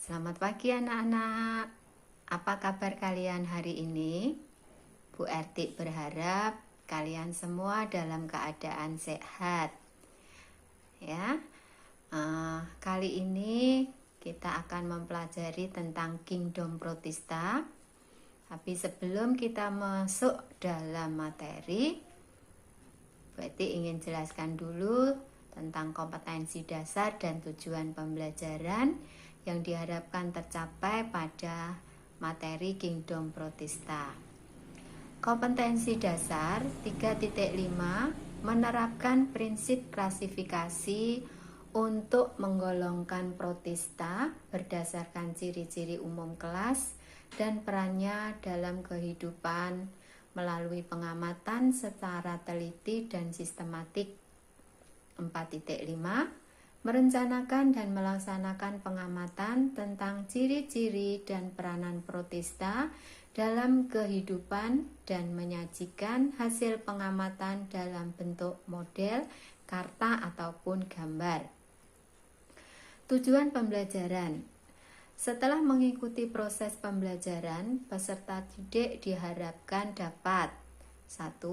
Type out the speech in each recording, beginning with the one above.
Selamat pagi anak-anak. Apa kabar kalian hari ini? Bu Erti berharap kalian semua dalam keadaan sehat. Ya. Kali ini kita akan mempelajari tentang Kingdom Protista. Tapi sebelum kita masuk dalam materi, Bu Erti ingin jelaskan dulu tentang kompetensi dasar dan tujuan pembelajaran yang diharapkan tercapai pada materi Kingdom Protista. Kompetensi dasar 3.5 menerapkan prinsip klasifikasi untuk menggolongkan protista berdasarkan ciri-ciri umum kelas dan perannya dalam kehidupan melalui pengamatan secara teliti dan sistematik. 4.5 merencanakan dan melaksanakan pengamatan tentang ciri-ciri dan peranan protista dalam kehidupan dan menyajikan hasil pengamatan dalam bentuk model, karta ataupun gambar. Tujuan pembelajaran. Setelah mengikuti proses pembelajaran, peserta didik diharapkan dapat 1.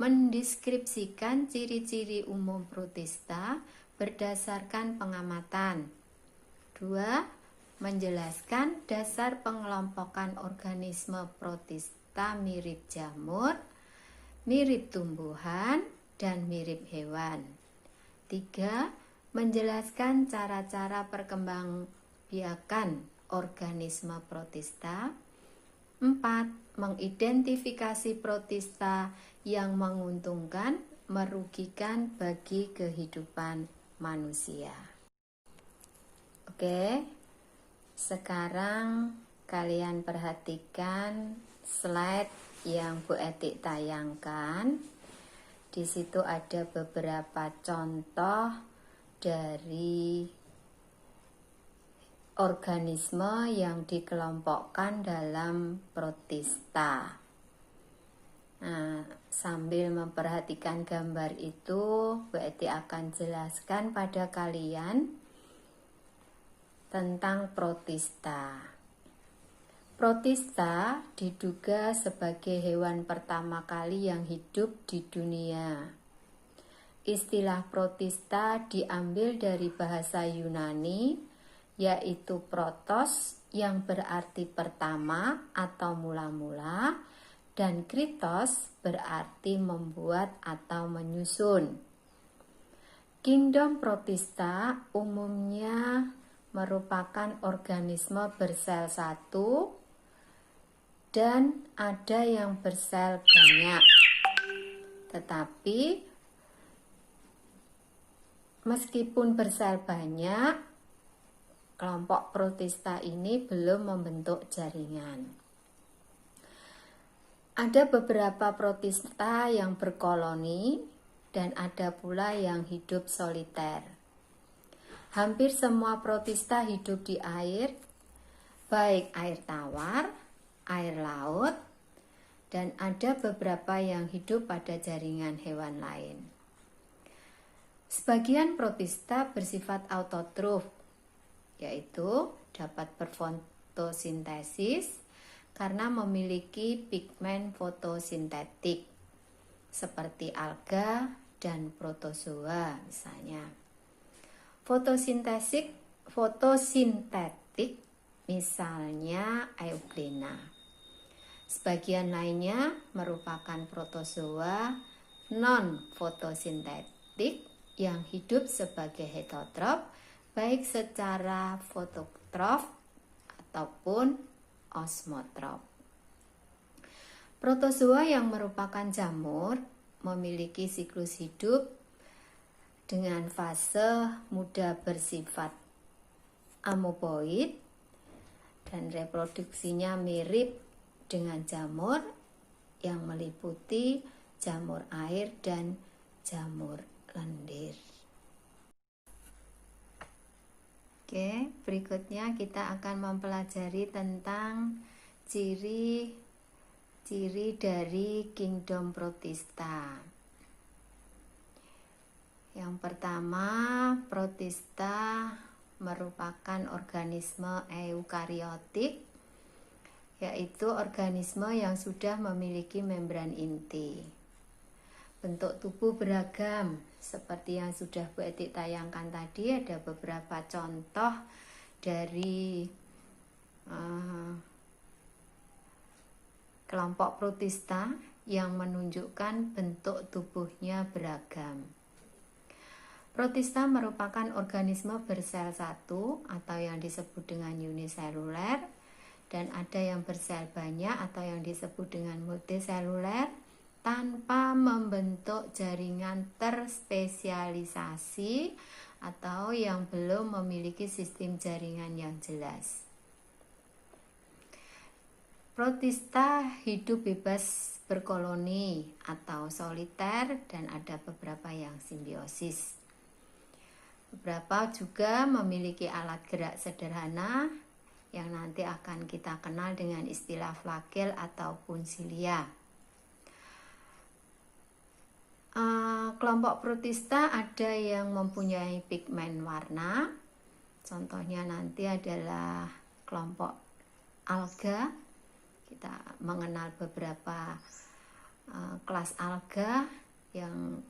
Mendeskripsikan ciri-ciri umum protista berdasarkan pengamatan. 2. Menjelaskan dasar pengelompokan organisme protista mirip jamur, mirip tumbuhan, dan mirip hewan. 3. Menjelaskan cara-cara perkembangbiakan organisme protista. 4. Mengidentifikasi protista yang menguntungkan, merugikan bagi kehidupan manusia. Oke, sekarang kalian perhatikan slide yang Bu Etik tayangkan. Di situ ada beberapa contoh dari organisme yang dikelompokkan dalam protista. Nah, sambil memperhatikan gambar itu, Bu Eti akan jelaskan pada kalian tentang protista. Protista diduga sebagai hewan pertama kali yang hidup di dunia. Istilah protista diambil dari bahasa Yunani, yaitu protos yang berarti pertama atau mula-mula, dan kritos berarti membuat atau menyusun. Kingdom protista umumnya merupakan organisme bersel satu dan ada yang bersel banyak. Tetapi meskipun bersel banyak, kelompok protista ini belum membentuk jaringan. Ada beberapa protista yang berkoloni dan ada pula yang hidup soliter. Hampir semua protista hidup di air, baik air tawar, air laut, dan ada beberapa yang hidup pada jaringan hewan lain. Sebagian protista bersifat autotrof, yaitu dapat berfotosintesis karena memiliki pigmen fotosintetik seperti alga dan protozoa misalnya. Fotosintetik misalnya euglena. Sebagian lainnya merupakan protozoa non-fotosintetik yang hidup sebagai heterotrof, baik secara fototrof ataupun osmotrof. Protozoa yang merupakan jamur memiliki siklus hidup dengan fase muda bersifat amoeboid dan reproduksinya mirip dengan jamur yang meliputi jamur air dan jamur lendir. Oke, berikutnya kita akan mempelajari tentang ciri-ciri dari Kingdom Protista. Yang pertama, protista merupakan organisme eukariotik, yaitu organisme yang sudah memiliki membran inti. Bentuk tubuh beragam, seperti yang sudah Bu Eti tayangkan tadi. Ada beberapa contoh dari kelompok protista yang menunjukkan bentuk tubuhnya beragam. Protista merupakan organisme bersel satu atau yang disebut dengan uniseluler, dan ada yang bersel banyak atau yang disebut dengan multiseluler tanpa membentuk jaringan terspesialisasi atau yang belum memiliki sistem jaringan yang jelas. Protista hidup bebas berkoloni atau soliter, dan ada beberapa yang simbiosis. Beberapa juga memiliki alat gerak sederhana yang nanti akan kita kenal dengan istilah flagel ataupun silia. Kelompok protista ada yang mempunyai pigmen warna. Contohnya nanti adalah kelompok alga. Kita mengenal beberapa kelas alga yang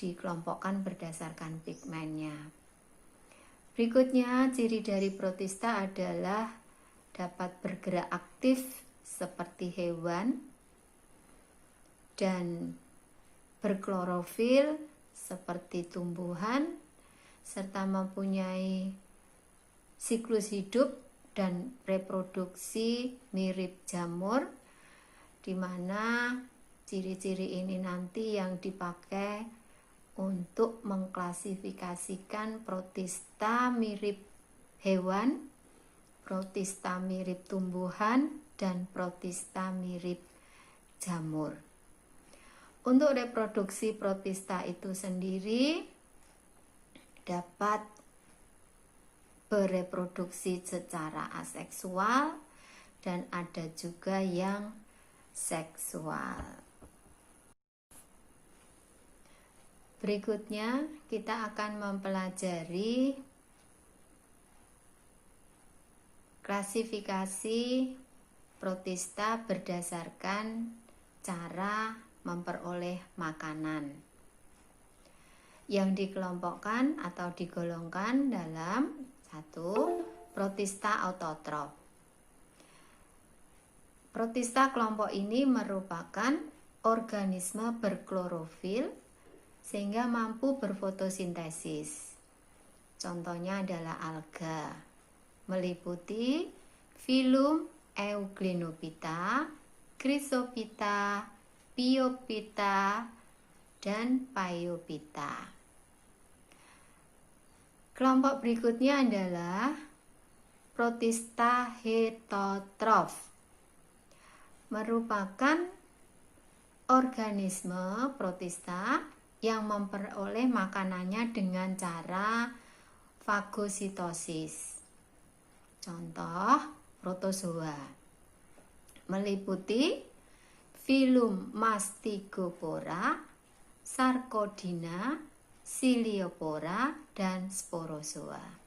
dikelompokkan berdasarkan pigmennya. Berikutnya, ciri dari protista adalah dapat bergerak aktif seperti hewan dan berklorofil seperti tumbuhan, serta mempunyai siklus hidup dan reproduksi mirip jamur, di mana ciri-ciri ini nanti yang dipakai untuk mengklasifikasikan protista mirip hewan, protista mirip tumbuhan, dan protista mirip jamur. Untuk reproduksi protista itu sendiri dapat bereproduksi secara aseksual dan ada juga yang seksual. Berikutnya kita akan mempelajari klasifikasi protista berdasarkan cara memperoleh makanan, yang dikelompokkan atau digolongkan dalam 1. Protista autotrof. Protista kelompok ini merupakan organisme berklorofil sehingga mampu berfotosintesis. Contohnya adalah alga, meliputi filum Euglenophyta, Chrysophyta, Phaeophyta, dan Phaeophyta. Kelompok berikutnya adalah protista heterotrof. Merupakan organisme protista yang memperoleh makanannya dengan cara fagositosis. Contoh, protozoa meliputi filum Mastigophora, Sarcodina, Ciliopora, dan Sporozoa.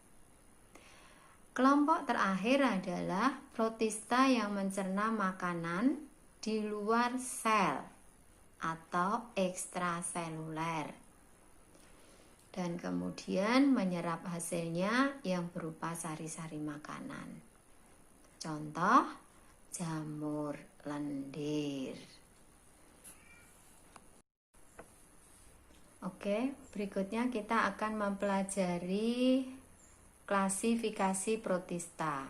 Kelompok terakhir adalah protista yang mencerna makanan di luar sel atau ekstraseluler, dan kemudian menyerap hasilnya yang berupa sari-sari makanan. Contoh, jamur lendir. Oke, berikutnya kita akan mempelajari klasifikasi protista.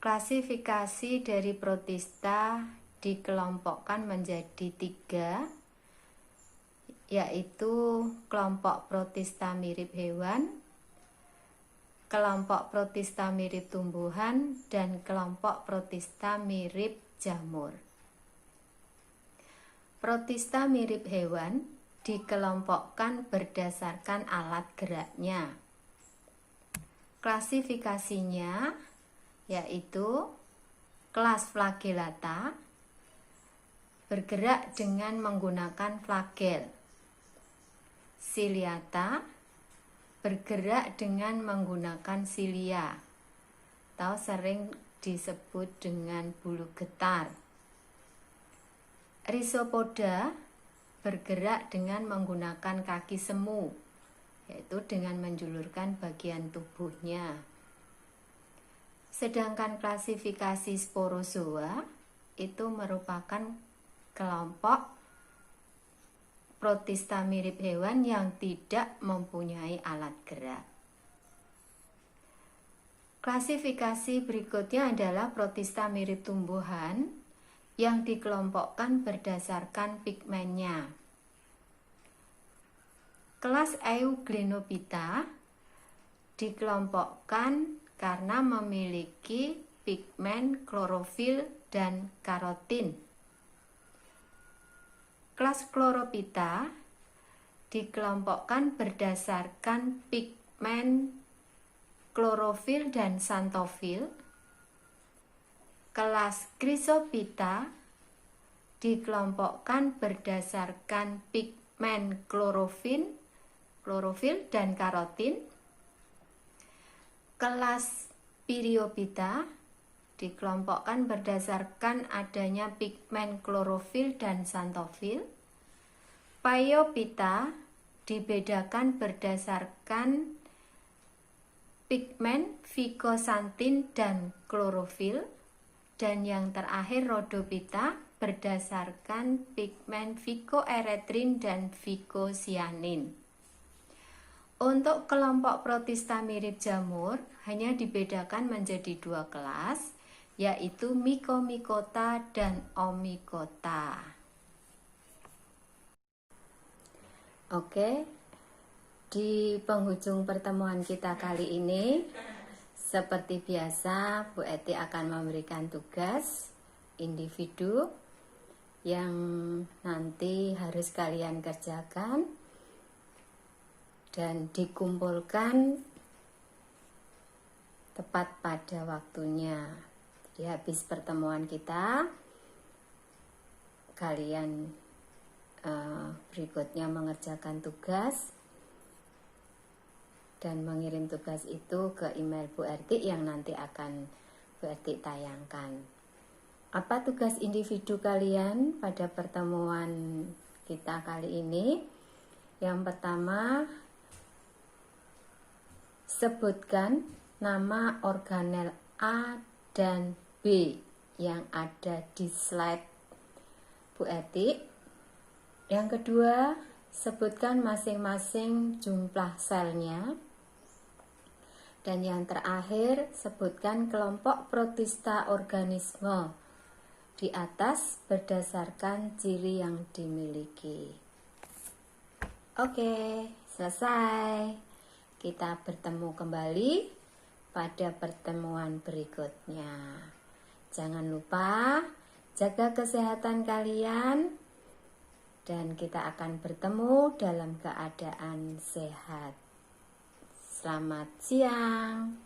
Klasifikasi dari protista dikelompokkan menjadi 3, yaitu kelompok protista mirip hewan, kelompok protista mirip tumbuhan, dan kelompok protista mirip jamur. Protista mirip hewan dikelompokkan berdasarkan alat geraknya. Klasifikasinya yaitu kelas flagellata, bergerak dengan menggunakan flagel. Ciliata, bergerak dengan menggunakan silia atau sering disebut dengan bulu getar. Rhizopoda bergerak dengan menggunakan kaki semu, yaitu dengan menjulurkan bagian tubuhnya. Sedangkan klasifikasi sporozoa itu merupakan kelompok protista mirip hewan yang tidak mempunyai alat gerak. Klasifikasi berikutnya adalah protista mirip tumbuhan yang dikelompokkan berdasarkan pigmennya. Kelas Euglenophyta dikelompokkan karena memiliki pigmen klorofil dan karotin. Kelas Chlorophyta dikelompokkan berdasarkan pigmen klorofil dan xanthofil. Kelas Chrysophyta dikelompokkan berdasarkan pigmen klorofil dan karotin. Kelas Pyriophyta dikelompokkan berdasarkan adanya pigmen klorofil dan xanthofil. Phaeophyta dibedakan berdasarkan pigmen vicoxanthin dan klorofil. Dan yang terakhir Rhodophyta berdasarkan pigmen vicoerythrin dan vicocyanin. Untuk kelompok protista mirip jamur hanya dibedakan menjadi dua kelas, yaitu Mycomycota dan Oomycota. Oke, di penghujung pertemuan kita kali ini, seperti biasa, Bu Eti akan memberikan tugas individu yang nanti harus kalian kerjakan dan dikumpulkan tepat pada waktunya. Di habis pertemuan kita, kalian berikutnya mengerjakan tugas dan mengirim tugas itu ke email Bu Erti yang nanti akan Bu Erti tayangkan. Apa tugas individu kalian pada pertemuan kita kali ini? Yang pertama, sebutkan nama organel A dan B yang ada di slide Bu Eti. Yang kedua, sebutkan masing-masing jumlah selnya. Dan yang terakhir, sebutkan kelompok protista organisme di atas berdasarkan ciri yang dimiliki. Oke, selesai. Kita bertemu kembali pada pertemuan berikutnya. Jangan lupa jaga kesehatan kalian dan kita akan bertemu dalam keadaan sehat. Selamat siang.